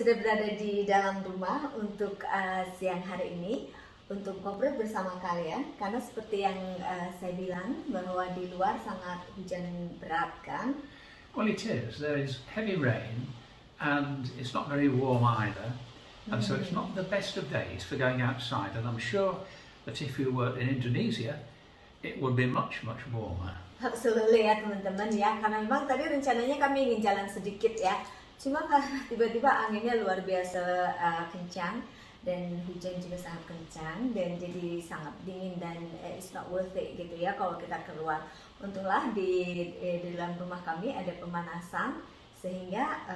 sudah berada di dalam rumah untuk siang hari ini untuk ngobrol bersama kalian karena seperti yang saya bilang bahwa di luar sangat hujan berat kan. Well, it is. There is heavy rain and it's not very warm either, and so it's not the best of days for going outside, and I'm sure that if you were in Indonesia it would be much warmer. Absolutely ya teman-teman ya, karena memang tadi rencananya kami ingin jalan sedikit ya, cuma karena tiba-tiba anginnya luar biasa kencang dan hujan juga sangat kencang dan jadi sangat dingin dan it's not worth it gitu ya kalau kita keluar. Untunglah di dalam rumah kami ada pemanasan sehingga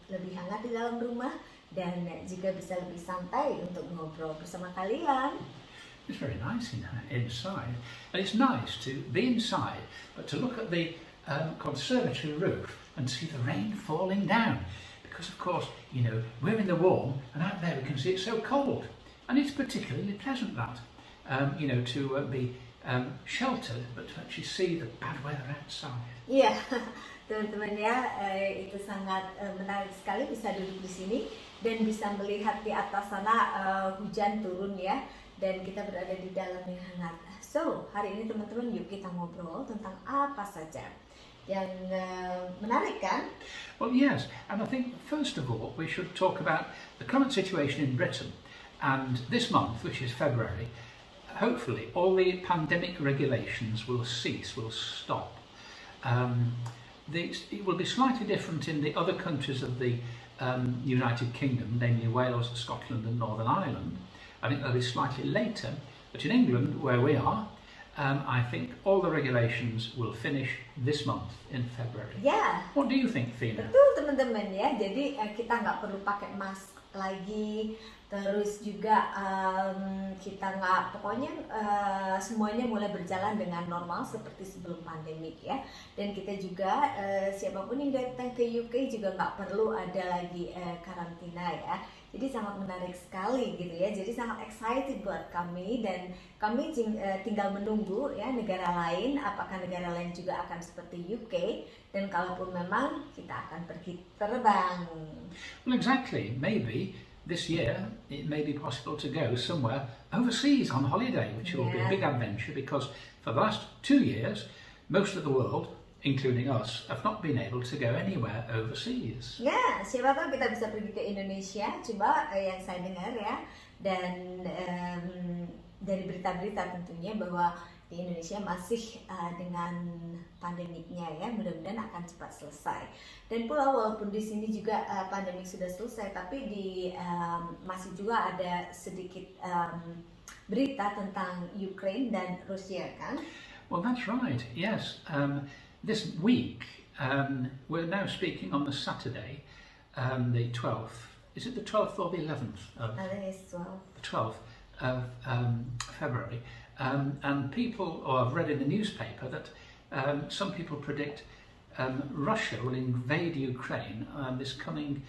lebih hangat di dalam rumah dan juga bisa lebih santai untuk ngobrol bersama kalian. It's very nice inside, and it's nice to be inside, but to look at the conservatory roof and see the rain falling down, because of course, you know, we're in the warm, and out there we can see it's so cold, and it's particularly pleasant that, you know, to be sheltered, but to actually see the bad weather outside. Iya, teman-teman ya, itu sangat menarik sekali bisa duduk di sini dan bisa melihat di atas sana hujan turun ya. Dan kita berada di dalam yang hangat. So, hari ini teman-teman yuk kita ngobrol tentang apa saja yang menarik kan? Well, yes, and I think first of all we should talk about the current situation in Britain. And this month, which is February, hopefully all the pandemic regulations will cease, will stop. It will be slightly different in the other countries of the United Kingdom, namely Wales, Scotland and Northern Ireland. I think that'll be slightly later, but in England, where we are, I think all the regulations will finish this month in February. Yeah. What do you think, Fina? Betul teman-teman ya, jadi kita nggak perlu pakai mask lagi, terus juga kita nggak, pokoknya semuanya mulai berjalan dengan normal seperti sebelum pandemik ya. Dan kita juga siapapun yang datang ke UK juga nggak perlu ada lagi karantina ya. Jadi sangat menarik sekali gitu ya. Jadi sangat excited buat kami dan kami tinggal menunggu ya negara lain, apakah negara lain juga akan seperti UK dan kalaupun memang kita akan pergi terbang. Well, exactly. Maybe this year it may be possible to go somewhere overseas on holiday, which will be a big adventure because for the last 2 years, most of the world, including us, have not been able to go anywhere overseas. Ya, siapa tahu kita bisa pergi ke Indonesia, coba yang saya dengar ya, dan dari berita-berita tentunya bahwa di Indonesia masih dengan pandemiknya ya, mudah-mudahan akan cepat selesai. Dan pula walaupun di sini juga pandemik sudah selesai, tapi masih juga ada sedikit berita tentang Ukraine dan Rusia kan? Well, that's right. Yes. This week, we're now speaking on the Saturday, the 12th. Is it the 12th or the 11th? I think it's 12th. The 12th of February. And people, or I've read in the newspaper that some people predict Russia will invade Ukraine this coming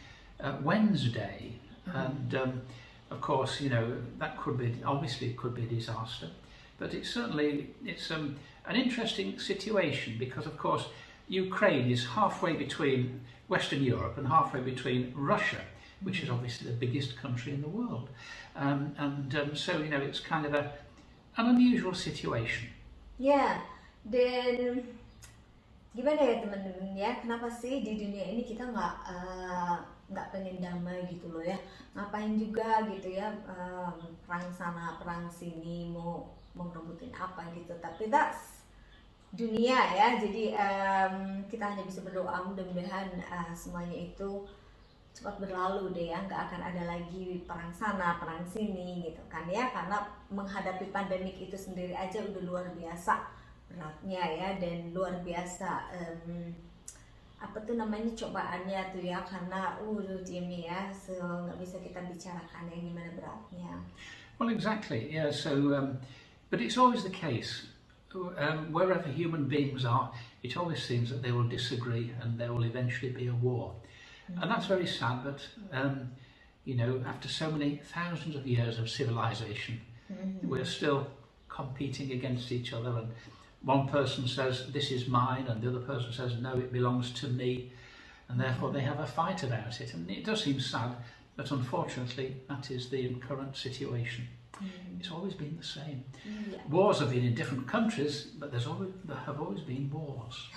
Wednesday. And of course, you know, that could be, obviously it could be a disaster. But it's an interesting situation because, of course, Ukraine is halfway between Western Europe and halfway between Russia, which is obviously the biggest country in the world. So, you know, it's kind of an unusual situation. Ya, dan gimana ya teman-teman ya, kenapa sih di dunia ini kita nggak pengen damai gitu loh ya, ngapain juga gitu ya, perang sana perang sini mau ngerebutin apa gitu, tapi that's dunia ya. Jadi kita hanya bisa berdoa mudah-mudahan semuanya itu cepat berlalu deh ya, nggak akan ada lagi perang sana perang sini gitu kan ya, karena menghadapi pandemik itu sendiri aja udah luar biasa beratnya ya, dan luar biasa apa tuh namanya cobaannya tuh ya, karena Jimmy ya, so nggak bisa kita bicarakan ya gimana beratnya. Well, exactly, yeah. So, but it's always the case. Wherever human beings are, it always seems that they will disagree and there will eventually be a war. And that's very sad, but you know, after so many thousands of years of civilization, we're still competing against each other, and one person says this is mine and the other person says no, it belongs to me. and therefore they have a fight about it. And it does seem sad, but unfortunately that is the current situation. It's always been the same. Yeah. Wars have been in different countries, but there have always been wars.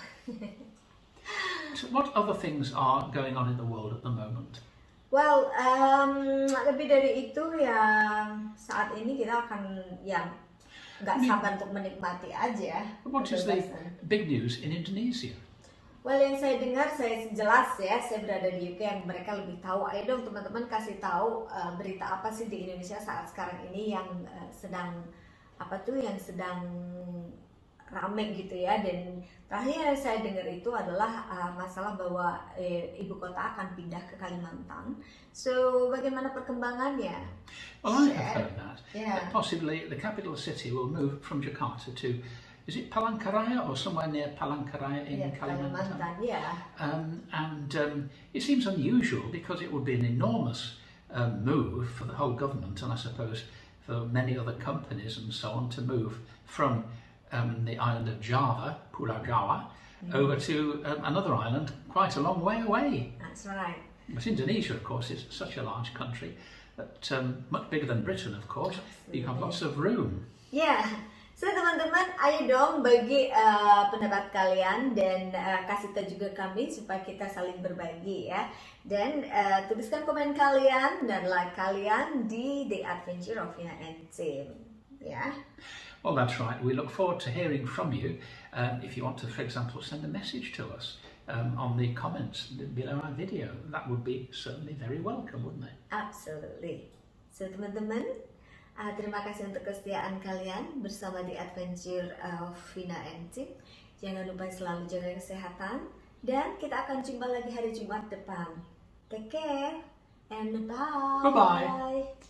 So what other things are going on in the world at the moment? Well, lebih dari itu ya, saat ini kita akan ya nggak sabar untuk menikmati aja. What is the big news in Indonesia? Well, yang saya dengar, saya jelas ya, saya berada di UK yang mereka lebih tahu. Ayo dong teman-teman kasih tahu berita apa sih di Indonesia saat sekarang ini yang sedang rame gitu ya. Dan terakhir yang saya dengar itu adalah masalah bahwa ibu kota akan pindah ke Kalimantan. So, bagaimana perkembangannya? Well, I have heard that. Yeah. Possibly the capital city will move from Jakarta to, is it Palangkaraya or somewhere near Palangkaraya in Kalimantan? Yeah. It seems unusual because it would be an enormous move for the whole government, and I suppose for many other companies and so on, to move from the island of Java, Pulau Jawa, over to another island quite a long way away. That's right. But Indonesia, of course, is such a large country, that much bigger than Britain, of course. Absolutely. You have lots of room. Yeah. So teman-teman, ayo dong bagi pendapat kalian dan kasih tahu juga kami supaya kita saling berbagi ya. Dan tuliskan komen kalian dan like kalian di The Adventure of Fina and Tim. Yeah. Well, that's right. We look forward to hearing from you. If you want to, for example, send a message to us on the comments below our video, that would be certainly very welcome, wouldn't it? Absolutely. So teman-teman, terima kasih untuk kesetiaan kalian bersama The Adventure of Fina and Tim. Jangan lupa selalu jaga kesehatan dan kita akan jumpa lagi hari Jumat depan. Take care and bye. Bye-bye.